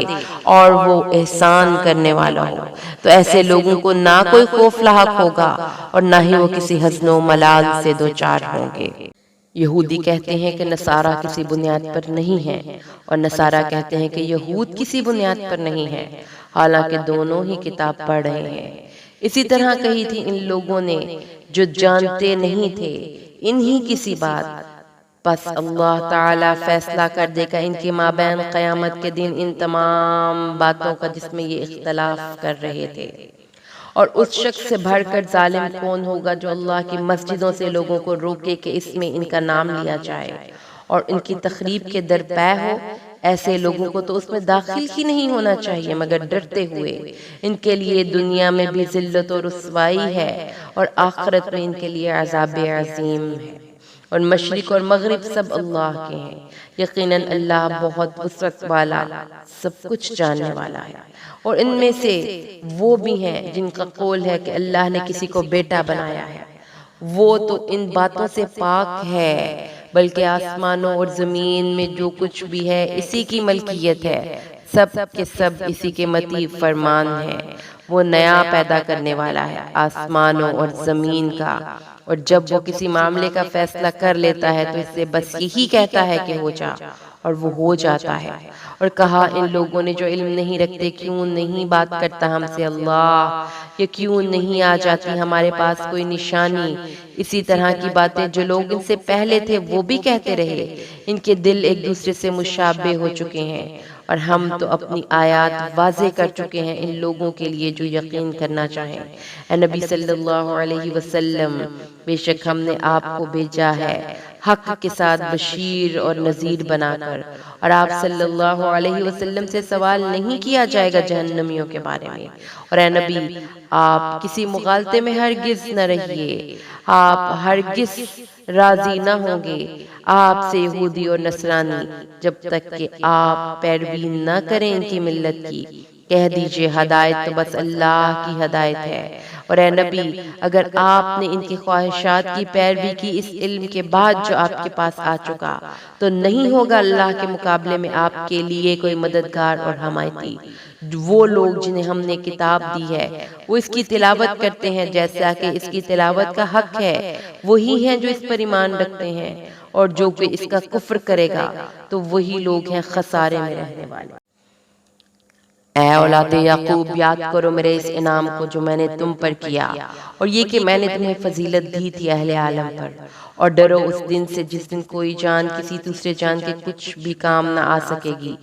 اور وہ احسان کرنے والا ہو، تو ایسے لوگوں کو نہ کوئی خوف لاحق ہوگا اور نہ ہی وہ کسی حزن و ملال سے دوچار ہوں گے۔ یہودی کہتے ہیں کہ نصارہ کسی بنیاد پر نہیں ہے، اور نصارہ کہتے ہیں کہ یہود کسی بنیاد پر نہیں ہے، حالانکہ دونوں ہی کتاب پڑھ رہے ہیں۔ اسی طرح کہی تھی ان لوگوں نے جو جانتے نہیں تھے انہی کسی بات، پس اللہ تعالی فیصلہ کر دے گا ان کے مابین قیامت کے دن ان تمام باتوں کا جس میں یہ اختلاف کر رہے تھے۔ اور اس شخص سے بڑھ کر ظالم کون ہوگا جو اللہ کی مسجدوں سے لوگوں کو روکے کہ اس میں ان کا نام لیا جائے اور ان کی تخریب کے درپے ہو۔ ایسے لوگوں کو تو اس میں داخل ہی نہیں ہونا چاہیے مگر ڈرتے ہوئے۔ ان کے لیے دنیا میں بھی ذلت و رسوائی ہے اور آخرت میں ان کے لیے عذاب عظیم ہے۔ اور مشرق اور مغرب سب اللہ کے ہیں، یقیناً اللہ بہت وسعت والا سب کچھ جاننے والا ہے۔ اور ان میں سے وہ بھی ہیں جن کا قول ہے کہ اللہ نے کسی کو بیٹا بنایا ہے، وہ تو ان باتوں سے پاک ہے، بلکہ آسمانوں اور زمین میں جو کچھ بھی ہے اسی کی ملکیت ہے، سب کے سب اسی کے مطیع فرمان ہے۔ وہ نیا پیدا کرنے والا ہے آسمانوں اور زمین کا، اور جب وہ کسی معاملے کا فیصلہ کر لیتا ہے تو اس سے بس یہی کہتا ہے کہ ہو جا، اور وہ ہو جاتا ہے۔ اور کہا ان لوگوں نے جو علم نہیں رکھتے کیوں نہیں بات کرتا ہم سے اللہ، یا کیوں نہیں آ جاتی ہمارے پاس کوئی نشانی۔ اسی طرح کی باتیں جو لوگ ان سے پہلے تھے وہ بھی کہتے رہے، ان کے دل ایک دوسرے سے مشابہ ہو چکے ہیں، اور ہم تو اپنی آیات واضح کر چکے ہیں ان لوگوں کے لیے جو یقین کرنا چاہیں۔ اے نبی صلی اللہ علیہ وسلم، بے شک ہم نے آپ کو بھیجا ہے حق کے ساتھ بشیر اور نذیر بنا کر، اور آپ صلی اللہ علیہ وسلم سے سوال نہیں کیا جائے گا جہنمیوں کے بارے میں۔ اور اے نبی، آپ کسی مغالطے میں ہرگز نہ رہیے، آپ ہرگز راضی نہ ہوں گے آپ سے یہودی اور نصرانی جب تک کہ آپ پیروی نہ کریں ان کی ملت کی۔ کہہ دیجئے ہدایت تو بس اللہ کی ہدایت ہے، اور اے نبی اگر آپ نے ان کی خواہشات کی پیروی کی اس علم کے بعد جو آپ کے پاس آ چکا، تو نہیں ہوگا اللہ کے مقابلے میں آپ کے لیے کوئی مددگار اور حمایتی۔ وہ لوگ جنہیں ہم نے کتاب دی ہے وہ اس کی تلاوت کرتے ہیں جیسا کہ اس کی تلاوت کا حق ہے، وہی ہیں جو اس پر ایمان رکھتے ہیں، اور جو کوئی اس کا کفر کرے گا تو وہی لوگ ہیں خسارے میں رہنے والے۔ اے اولاد یعقوب، یاد کرو میرے اس انعام کو جو میں نے تم پر کیا، اور یہ کہ میں نے تمہیں فضیلت دی تھی اہل عالم پر، اور ڈرو اس دن سے جس دن کوئی جان کسی دوسرے جان کے کچھ بھی کام نہ آ سکے گی،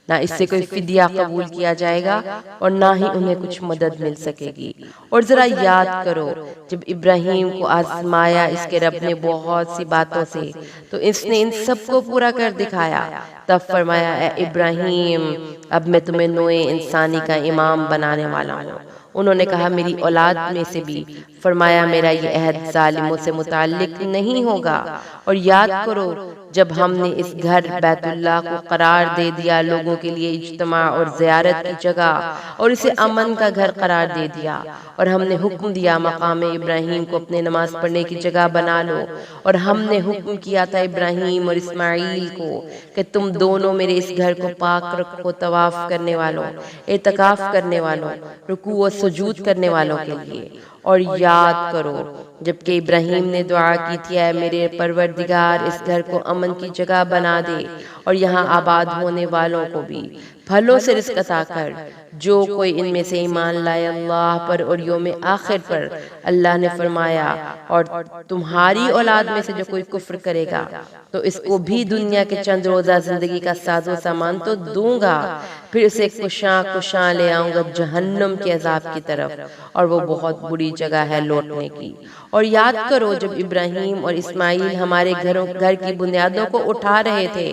نہ اس سے کوئی فدیہ قبول کیا جائے گا اور نہ ہی انہیں کچھ مدد مل سکے گی۔ اور ذرا یاد کرو جب ابراہیم کو آزمایا اس کے رب نے بہت سی باتوں سے، تو اس نے ان سب کو پورا کر دکھایا، تب فرمایا اے ابراہیم اب میں تمہیں نوع انسانی کا امام بنانے والا ہوں۔ انہوں نے کہا میری اولاد میں سے بھی، فرمایا میرا یہ عہد ظالموں سے متعلق نہیں ہوگا۔ اور یاد کرو جب ہم نے اس گھر بیت اللہ کو قرار دے دیا لوگوں کے لیے اجتماع اور زیارت کی جگہ اور اسے امن کا گھر قرار دے دیا، اور ہم نے حکم دیا مقام ابراہیم کو اپنے نماز پڑھنے کی جگہ بنا لو، اور ہم نے حکم کیا تھا ابراہیم اور اسماعیل کو کہ تم دونوں میرے اس گھر کو پاک رکھو طواف کرنے والوں، اعتکاف کرنے والوں، رکوع و سجود کرنے والوں کے لیے۔ اور یاد کرو جبکہ ابراہیم نے دعا کی تھی، اے میرے پروردگار اس گھر کو امن کی جگہ بنا دے اور یہاں آباد ہونے والوں کو بھی پھلوں سے رزق عطا کر۔ جو کوئی ان میں سے ایمان لائے اللہ پر اور یوم آخر پر، اللہ نے فرمایا، اور تمہاری اولاد میں سے جو کوئی کفر کرے گا تو اس کو بھی دنیا کے چند روزہ زندگی کا ساز و سامان تو دوں گا، پھر اسے کشاں لے آؤں گا جہنم کے عذاب کی طرف، اور وہ بہت بری جگہ ہے لوٹنے کی۔ اور یاد کرو جب ابراہیم اور اسماعیل ہمارے گھر کی بنیادوں کو اٹھا رہے تھے،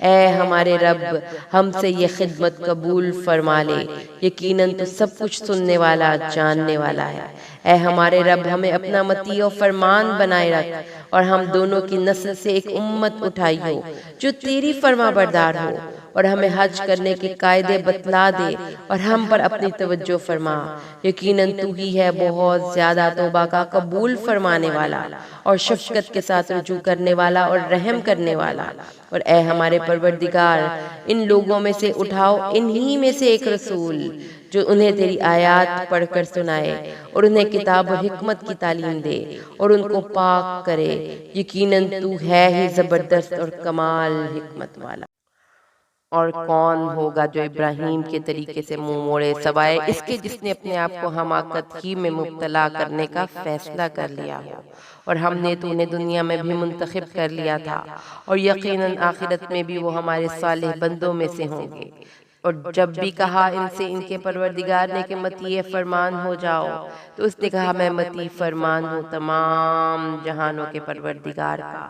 اے ہمارے رب ہم سے یہ خدمت قبول فرما لے، یقیناً تو سب کچھ سننے والا جاننے والا ہے۔ اے ہمارے رب ہمیں اپنا مطیع و فرمان بنائے رکھ، اور ہم دونوں کی نسل سے ایک امت اٹھائی ہو جو تیری فرما بردار ہو، اور ہمیں حج کرنے کے قاعدے بتلا دے اور ہم پر اپنی توجہ فرما، یقیناً تو ہی ہے بہت زیادہ توبہ کا قبول فرمانے والا اور شفقت کے ساتھ رجوع کرنے والا اور رحم کرنے والا۔ اور اے ہمارے پروردگار ان لوگوں میں سے اٹھاؤ انہی میں سے ایک رسول جو انہیں تیری آیات پڑھ کر سنائے اور انہیں کتاب و حکمت کی تعلیم دے اور ان کو پاک کرے، یقیناً تو ہے ہی زبردست اور کمال حکمت والا۔ اور کون ہوگا جو ابراہیم کے طریقے سے منہ موڑے سوائے اس کے جس نے اپنے آپ کو حماقت ہی میں مبتلا کرنے کا فیصلہ کر لیا ہو، اور ہم نے تو انہیں دنیا میں بھی منتخب کر لیا تھا، اور یقیناً آخرت میں بھی وہ ہمارے صالح بندوں میں سے ہوں گے۔ اور جب بھی کہا ان سے ان کے پروردگار نے کہ مطیع فرمان ہو جاؤ، تو اس نے کہا میں مطیع فرمان ہوں تمام جہانوں کے پروردگار کا۔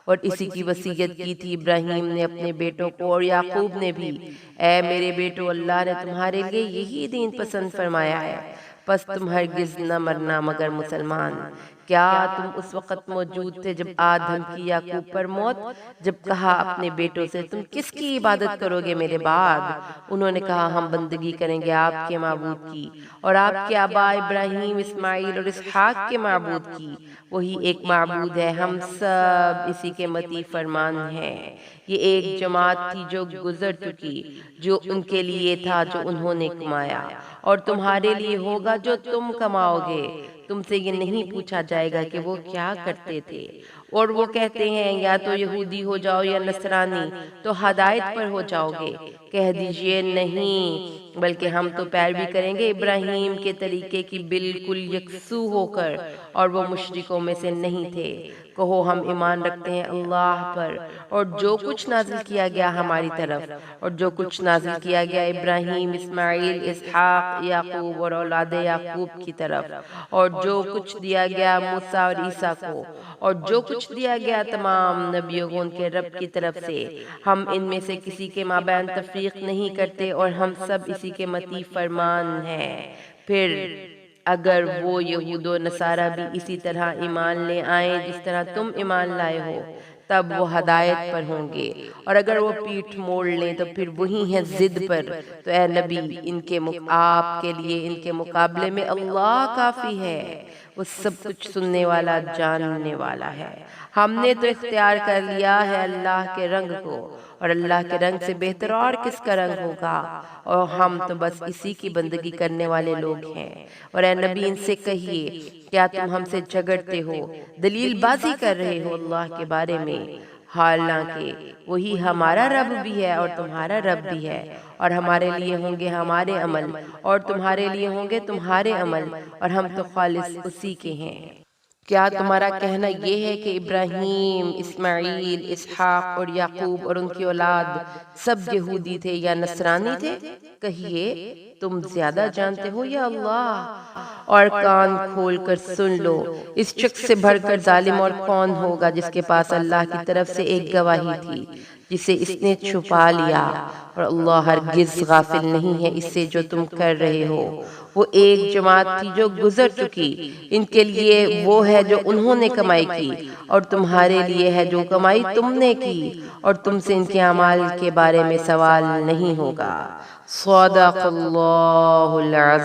اور اسی کی وصیت کی تھی ابراہیم نے اپنے بیٹوں کو اور یعقوب نے بھی، اے میرے بیٹو اللہ نے تمہارے لیے یہی دین پسند فرمایا ہے، پس تم ہرگز نہ مرنا مگر مسلمان۔ کیا تم اس وقت موجود تھے جب آ دھمکی یعقوب پر موت، جب کہا اپنے بیٹوں سے تم کس کی عبادت کرو گے میرے بعد؟ انہوں نے کہا ہم بندگی کریں گے آپ کے معبود کی اور آپ کے آبا ابراہیم، اسماعیل اور اسحاق کے معبود کی، وہی ایک معبود ہے، ہم سب اسی کے مطیع فرمان ہیں۔ یہ ایک جماعت تھی جو گزر چکی، جو ان کے لیے تھا جو انہوں نے کمایا، اور تمہارے لیے ہوگا جو تم کماؤ گے۔ تم سے یہ نہیں پوچھا جائے گا کہ وہ کیا کرتے تھے۔ اور وہ کہتے ہیں یا تو یہودی ہو جاؤ یا نصرانی تو ہدایت پر ہو جاؤ گے۔ کہہ دیجئے نہیں، بلکہ ہم تو پیروی کریں گے ابراہیم کے طریقے کی بالکل یکسو ہو کر، اور وہ مشرکوں میں سے نہیں تھے۔ کہو ہم ایمان رکھتے ہیں اللہ پر اور جو کچھ نازل کیا گیا ہماری طرف، اور جو کچھ نازل کیا گیا ابراہیم، اسماعیل، اسحاق، یعقوب اور اولاد یعقوب کی طرف، اور جو کچھ دیا گیا موسیٰ اور عیسیٰ کو، اور جو کچھ دیا گیا تمام نبیوں کو ان کے رب کی طرف سے، ہم ان میں سے کسی کے مابین تفریق نہیں کرتے، اور ہم سب اسی کے مطیع فرمان ہیں۔ پھر اگر وہ یہود و نصارہ بھی اسی طرح ایمان لے آئیں جس طرح تم ایمان لائے ہو، تب وہ ہدایت پر ہوں گے، اور اگر وہ پیٹھ موڑ لیں تو پھر وہی ہیں ضد پر۔ تو اے نبی آپ کے لیے ان کے مقابلے میں اللہ کافی ہے، وہ سب کچھ سننے والا جاننے والا ہے۔ ہم نے تو اختیار کر لیا ہے اللہ کے رنگ کو، اور اللہ کے رنگ سے بہتر اور کس کا رنگ ہوگا، اور ہم تو بس اسی کی بندگی کرنے والے لوگ ہیں۔ اور اے نبی ان سے کہیے کیا تم ہم سے جھگڑتے ہو، دلیل بازی کر رہے ہو اللہ کے بارے میں، حالانکہ وہی ہمارا رب بھی ہے اور تمہارا رب بھی ہے، اور ہمارے لیے ہوں گے ہمارے عمل اور تمہارے لیے ہوں گے تمہارے عمل، اور ہم تو خالص اسی کے ہیں۔ کیا تمہارا کہنا یہ ہے کہ ابراہیم، اسماعیل، اسحاق اور یعقوب اور ان کی اولاد سب یہودی تھے یا نصرانی تھے؟ کہیے تم زیادہ جانتے ہو یا اللہ؟ اور کان کھول کر سن لو، اس شخص سے بڑھ کر ظالم اور کون ہوگا جس کے پاس اللہ کی طرف سے ایک گواہی تھی، جسے اس نے چھپا لیا، اور اللہ ہرگز غافل نہیں ہے اس سے جو تم کر رہے ہو۔ وہ ایک جماعت تھی جو گزر چکی، ان کے لیے وہ ہے جو انہوں نے کمائی کی، اور تمہارے لیے ہے جو کمائی تم نے کی، اور تم سے ان کے اعمال کے بارے میں سوال نہیں ہوگا۔ صدق اللہ العظیم۔